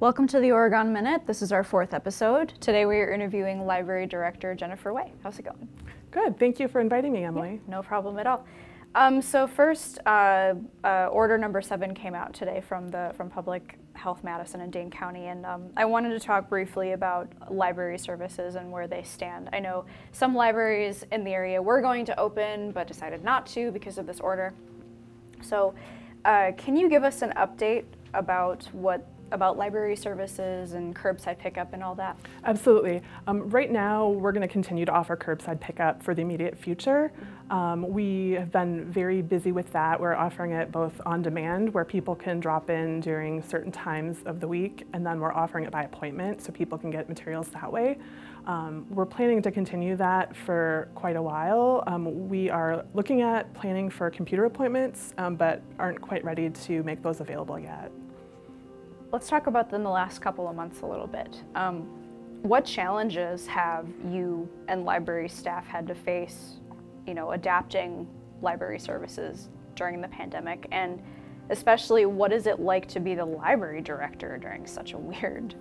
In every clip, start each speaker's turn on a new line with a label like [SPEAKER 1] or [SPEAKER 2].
[SPEAKER 1] Welcome to the Oregon Minute. This is our 4th episode. Today we are interviewing Library Director Jennifer Way. How's it going?
[SPEAKER 2] Good. Thank you for inviting me, Emily.
[SPEAKER 1] Yeah, no problem at all. So first, order number 7 came out today from Public Health Madison in Dane County, and I wanted to talk briefly about library services and where they stand. I know some libraries in the area were going to open but decided not to because of this order. So can you give us an update about library services and curbside pickup and all that?
[SPEAKER 2] Absolutely. Right now, we're going to continue to offer curbside pickup for the immediate future. We have been very busy with that. We're offering it both on demand, where people can drop in during certain times of the week, and then we're offering it by appointment so people can get materials that way. We're planning to continue that for quite a while. We are looking at planning for computer appointments, but aren't quite ready to make those available yet.
[SPEAKER 1] Let's talk about them the last couple of months a little bit. What challenges have you and library staff had to face, adapting library services during the pandemic? And especially, what is it like to be the library director during such a weird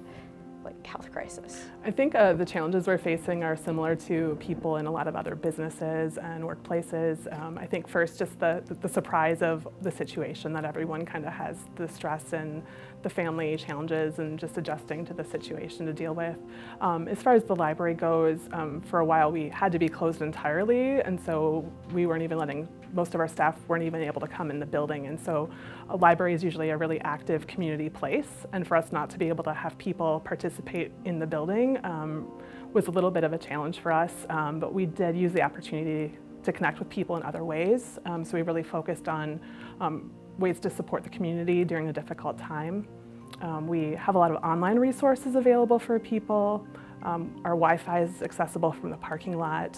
[SPEAKER 1] health crisis?
[SPEAKER 2] I think the challenges we're facing are similar to people in a lot of other businesses and workplaces. I think first, just the surprise of the situation that everyone kind of has, the stress and the family challenges and just adjusting to the situation to deal with. As far as the library goes, for a while we had to be closed entirely, and so we weren't even letting, most of our staff weren't even able to come in the building, and so a library is usually a really active community place, and for us not to be able to have people participate in the building was a little bit of a challenge for us, but we did use the opportunity to connect with people in other ways, so we really focused on ways to support the community during a difficult time. We have a lot of online resources available for people. Our Wi-Fi is accessible from the parking lot.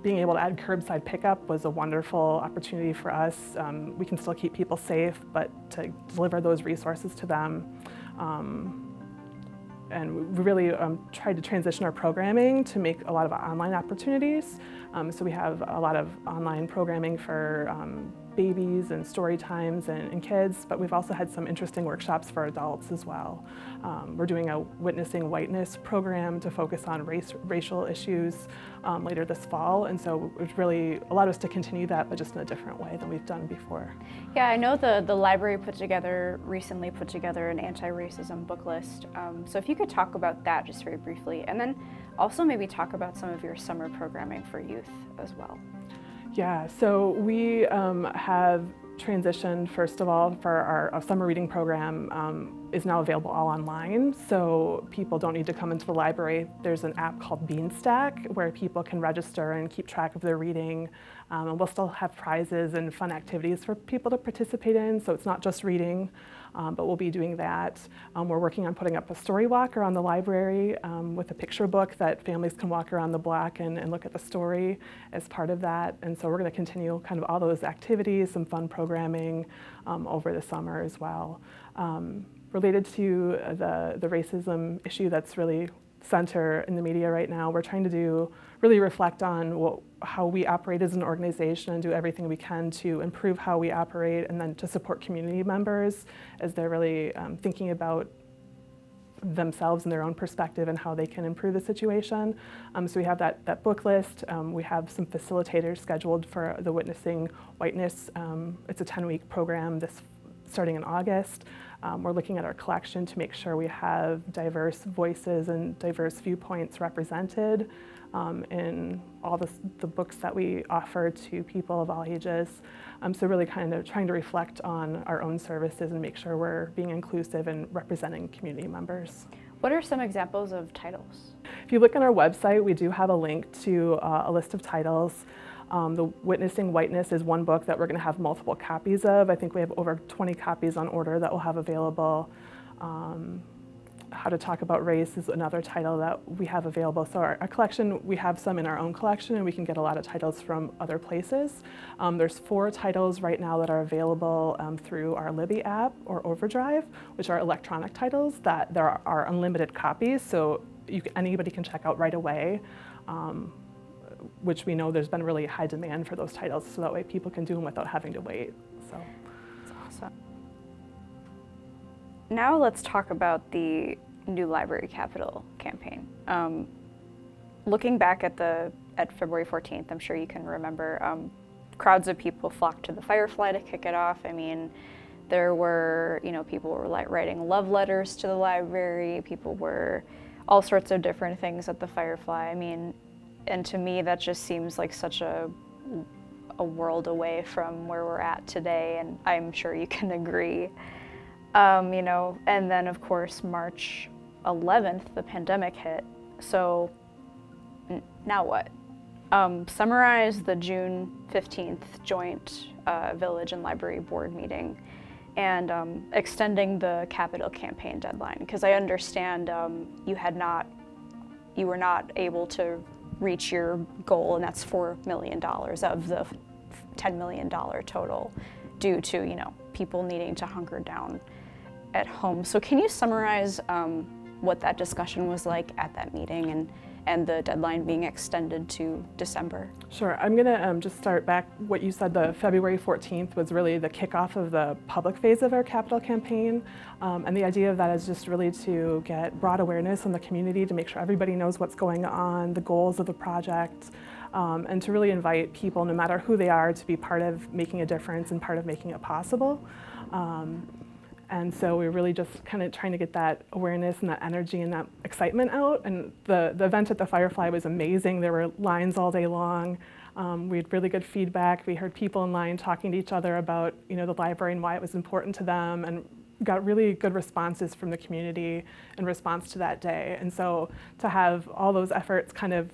[SPEAKER 2] Being able to add curbside pickup was a wonderful opportunity for us. We can still keep people safe, but to deliver those resources to them. And we really tried to transition our programming to make a lot of online opportunities. So we have a lot of online programming for babies and story times and kids, but we've also had some interesting workshops for adults as well. We're doing a Witnessing Whiteness program to focus on racial issues later this fall, and so it really allowed us to continue that, but just in a different way than we've done before.
[SPEAKER 1] Yeah, I know the library recently put together an anti-racism book list, so if you could talk about that just very briefly, and then also maybe talk about some of your summer programming for youth as well.
[SPEAKER 2] Yeah, so we have transitioned, first of all, for our summer reading program is now available all online, so people don't need to come into the library. There's an app called Beanstack where people can register and keep track of their reading, and we'll still have prizes and fun activities for people to participate in, so it's not just reading, but we'll be doing that. We're working on putting up a story walk around the library with a picture book that families can walk around the block and look at the story as part of that, and so we're going to continue kind of all those activities, some fun programming over the summer as well. Related to the racism issue that's really center in the media right now, we're trying to really reflect on how we operate as an organization and do everything we can to improve how we operate, and then to support community members as they're really thinking about themselves and their own perspective and how they can improve the situation. So we have that book list. We have some facilitators scheduled for the Witnessing Whiteness. It's a 10-week program starting in August. We're looking at our collection to make sure we have diverse voices and diverse viewpoints represented in all the books that we offer to people of all ages. So really kind of trying to reflect on our own services and make sure we're being inclusive and representing community members.
[SPEAKER 1] What are some examples of titles?
[SPEAKER 2] If you look on our website, we do have a link to a list of titles. The Witnessing Whiteness is one book that we're going to have multiple copies of. I think we have over 20 copies on order that we'll have available. How to Talk About Race is another title that we have available. So our collection, we have some in our own collection, and we can get a lot of titles from other places. There's 4 titles right now that are available through our Libby app or Overdrive, which are electronic titles that there are unlimited copies, so anybody can check out right away. Which we know there's been really high demand for those titles, so that way people can do them without having to wait. So
[SPEAKER 1] that's awesome. now let's talk about the New Library Capital campaign. Looking back at February 14th, I'm sure you can remember, crowds of people flocked to the Firefly to kick it off. I mean, there were, people were like writing love letters to the library. People were all sorts of different things at the Firefly. I mean, and to me, that just seems like such a world away from where we're at today, and I'm sure you can agree. And then of course, March 11th, the pandemic hit. So now what? Summarize the June 15th joint Village and Library Board meeting and extending the Capital campaign deadline, because I understand you were not able to reach your goal, and that's $4 million of the $10 million total, due to people needing to hunker down at home. So can you summarize what that discussion was like at that meeting and the deadline being extended to December?
[SPEAKER 2] Sure. I'm going to just start back what you said. The February 14th was really the kickoff of the public phase of our Capital campaign. And the idea of that is just really to get broad awareness in the community, to make sure everybody knows what's going on, the goals of the project, and to really invite people, no matter who they are, to be part of making a difference and part of making it possible. And so we're really just kind of trying to get that awareness and that energy and that excitement out. And the event at the Firefly was amazing. There were lines all day long. We had really good feedback. We heard people in line talking to each other about the library and why it was important to them, and got really good responses from the community in response to that day. And so to have all those efforts kind of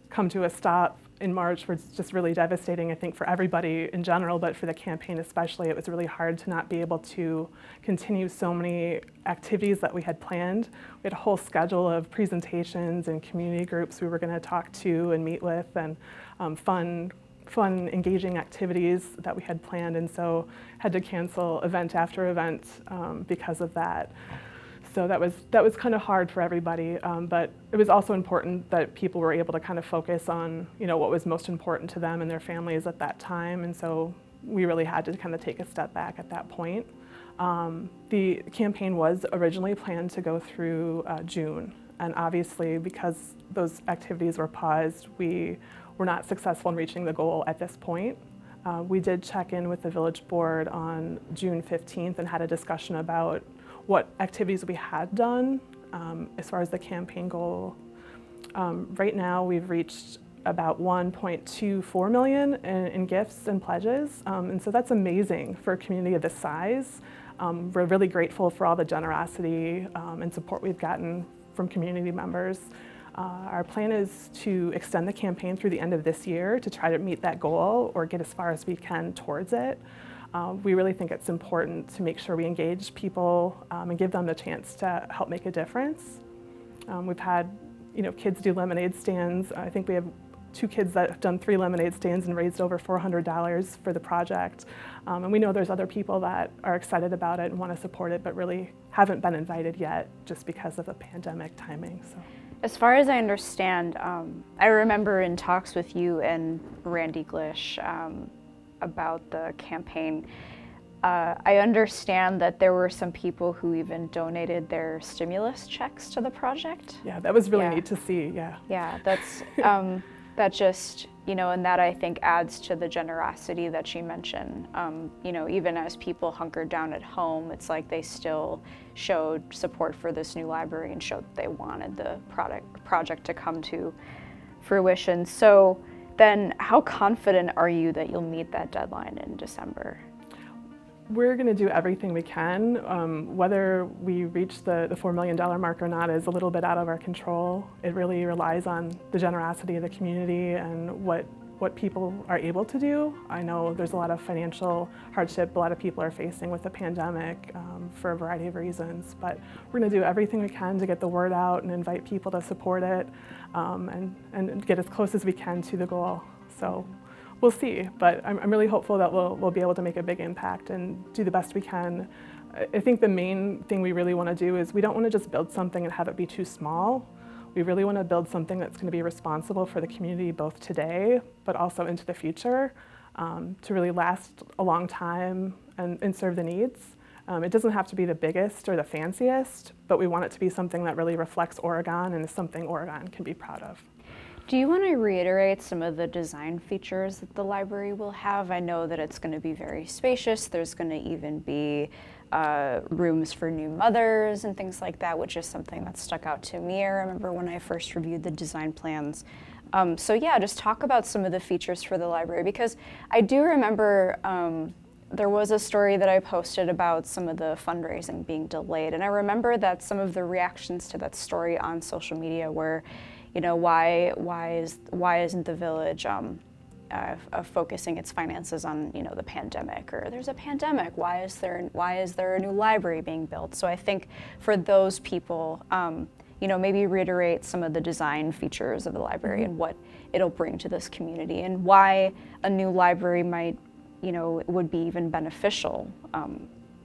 [SPEAKER 2] come to a stop in March was just really devastating, I think, for everybody in general, but for the campaign especially. It was really hard to not be able to continue so many activities that we had planned. We had a whole schedule of presentations and community groups we were going to talk to and meet with, and fun, engaging activities that we had planned, and so had to cancel event after event because of that. So that was kind of hard for everybody, but it was also important that people were able to kind of focus on what was most important to them and their families at that time, and so we really had to kind of take a step back at that point. The campaign was originally planned to go through June, and obviously because those activities were paused, we were not successful in reaching the goal at this point. We did check in with the village board on June 15th and had a discussion about what activities we had done as far as the campaign goal. Right now we've reached about 1.24 million in gifts and pledges, and so that's amazing for a community of this size. We're really grateful for all the generosity and support we've gotten from community members. Our plan is to extend the campaign through the end of this year to try to meet that goal or get as far as we can towards it. We really think it's important to make sure we engage people and give them the chance to help make a difference. We've had kids do lemonade stands. I think we have 2 kids that have done 3 lemonade stands and raised over $400 for the project. And we know there's other people that are excited about it and want to support it, but really haven't been invited yet just because of the pandemic timing. So.
[SPEAKER 1] As far as I understand, I remember in talks with you and Randy Glish about the campaign, I understand that there were some people who even donated their stimulus checks to the project.
[SPEAKER 2] Yeah, that was really neat to see, yeah.
[SPEAKER 1] Yeah, that's, that just, and that I think adds to the generosity that you mentioned. Even as people hunkered down at home, it's like they still showed support for this new library and showed that they wanted the project to come to fruition. So then how confident are you that you'll meet that deadline in December?
[SPEAKER 2] We're going to do everything we can. Whether we reach the $4 million mark or not is a little bit out of our control. It really relies on the generosity of the community and what people are able to do. I know there's a lot of financial hardship a lot of people are facing with the pandemic for a variety of reasons, but we're going to do everything we can to get the word out and invite people to support it and get as close as we can to the goal. So we'll see, but I'm really hopeful that we'll be able to make a big impact and do the best we can. I think the main thing we really want to do is we don't want to just build something and have it be too small. We really want to build something that's going to be responsible for the community both today, but also into the future, to really last a long time and serve the needs. It doesn't have to be the biggest or the fanciest, but we want it to be something that really reflects Oregon and is something Oregon can be proud of.
[SPEAKER 1] Do you want to reiterate some of the design features that the library will have? I know that it's going to be very spacious. There's going to even be rooms for new mothers and things like that, which is something that stuck out to me. I remember when I first reviewed the design plans. So yeah, just talk about some of the features for the library, because I do remember there was a story that I posted about some of the fundraising being delayed, and I remember that some of the reactions to that story on social media were, you know, why isn't the village focusing its finances on, you know, the pandemic, or there's a pandemic, why is there a new library being built? So I think for those people, you know, maybe reiterate some of the design features of the library and what it'll bring to this community, and why a new library might, you know, would be even beneficial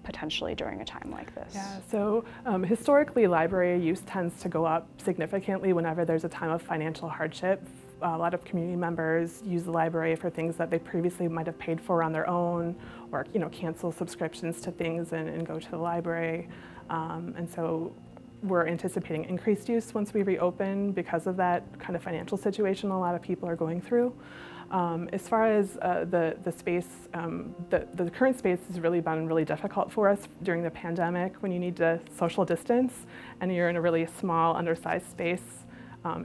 [SPEAKER 1] potentially during a time like this.
[SPEAKER 2] Yeah, so historically library use tends to go up significantly whenever there's a time of financial hardship. A lot of community members use the library for things that they previously might have paid for on their own, or, you know, cancel subscriptions to things and go to the library. And so we're anticipating increased use once we reopen because of that kind of financial situation a lot of people are going through. As far as the space, the current space has really been really difficult for us during the pandemic when you need to social distance and you're in a really small, undersized space.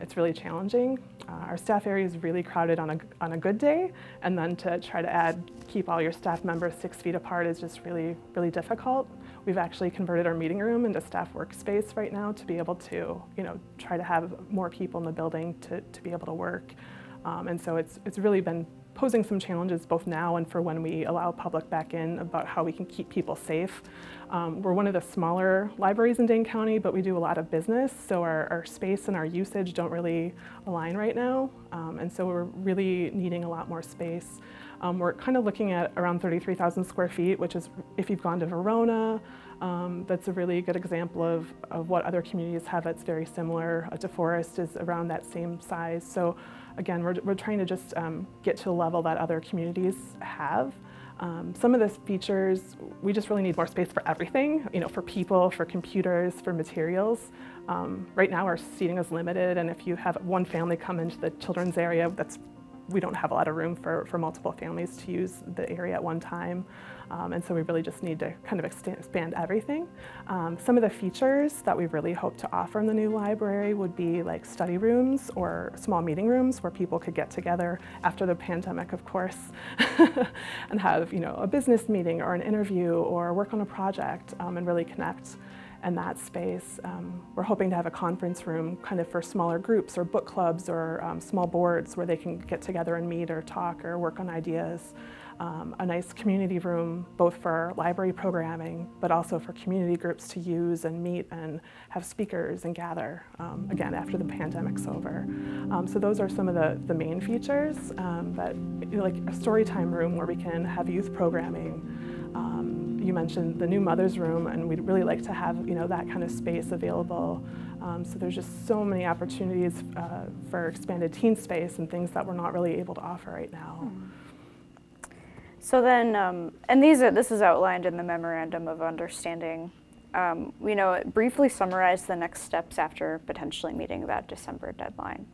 [SPEAKER 2] It's really challenging. Our staff area is really crowded on a good day, and then to try to keep all your staff members 6 feet apart is just really, really difficult. We've actually converted our meeting room into staff workspace right now to be able to, you know, try to have more people in the building to be able to work. And so it's really been posing some challenges both now and for when we allow public back in about how we can keep people safe. We're one of the smaller libraries in Dane County, but we do a lot of business, so our space and our usage don't really align right now. And so we're really needing a lot more space. We're kind of looking at around 33,000 square feet, which is, if you've gone to Verona, that's a really good example of what other communities have that's very similar. DeForest is around that same size. So again, we're trying to just get to a level that other communities have. Some of the features, we just really need more space for everything, you know, for people, for computers, for materials. Right now our seating is limited, and if you have one family come into the children's area, we don't have a lot of room for multiple families to use the area at one time. And so we really just need to kind of expand everything. Some of the features that we really hope to offer in the new library would be like study rooms or small meeting rooms where people could get together after the pandemic, of course, and have, you know, a business meeting or an interview or work on a project and really connect in that space. We're hoping to have a conference room kind of for smaller groups or book clubs or small boards where they can get together and meet or talk or work on ideas. A nice community room, both for library programming, but also for community groups to use and meet and have speakers and gather, again, after the pandemic's over. So those are some of the main features, but, you know, like a story time room where we can have youth programming. You mentioned the new mother's room, and we'd really like to have, you know, that kind of space available. So there's just so many opportunities for expanded teen space and things that we're not really able to offer right now.
[SPEAKER 1] So then, and this is outlined in the Memorandum of Understanding. You know, briefly summarize the next steps after potentially meeting that December deadline.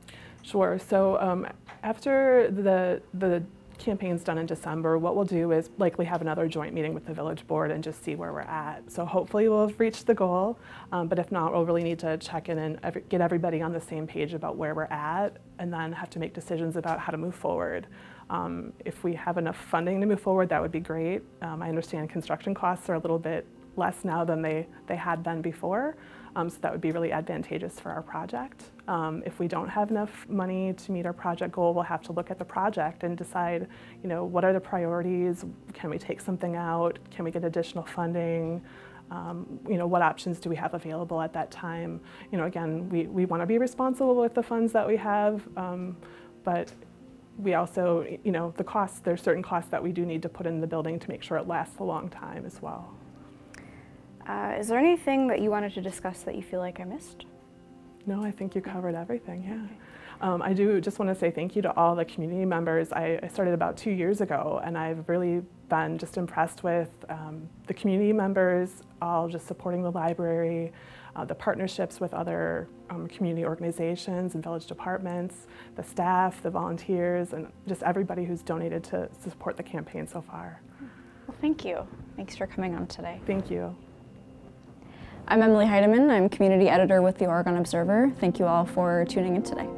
[SPEAKER 2] Sure. So after the campaign's done in December, what we'll do is likely have another joint meeting with the village board and just see where we're at. So hopefully we'll have reached the goal, but if not, we'll really need to check in and get everybody on the same page about where we're at, and then have to make decisions about how to move forward. If we have enough funding to move forward, that would be great. I understand construction costs are a little bit less now than they had been before, so that would be really advantageous for our project. If we don't have enough money to meet our project goal, we'll have to look at the project and decide, you know, what are the priorities? Can we take something out? Can we get additional funding? You know, what options do we have available at that time? You know, again, we want to be responsible with the funds that we have, but we also, you know, there's certain costs that we do need to put in the building to make sure it lasts a long time as well.
[SPEAKER 1] Is there anything that you wanted to discuss that you feel like I missed?
[SPEAKER 2] No, I think you covered everything, yeah. I do just want to say thank you to all the community members. I started about 2 years ago, and I've really been just impressed with the community members all just supporting the library, the partnerships with other community organizations and village departments, the staff, the volunteers, and just everybody who's donated to support the campaign so far.
[SPEAKER 1] Well, thank you. Thanks for coming on today.
[SPEAKER 2] Thank you.
[SPEAKER 3] I'm Emilie Heidemann. I'm community editor with the Oregon Observer. Thank you all for tuning in today.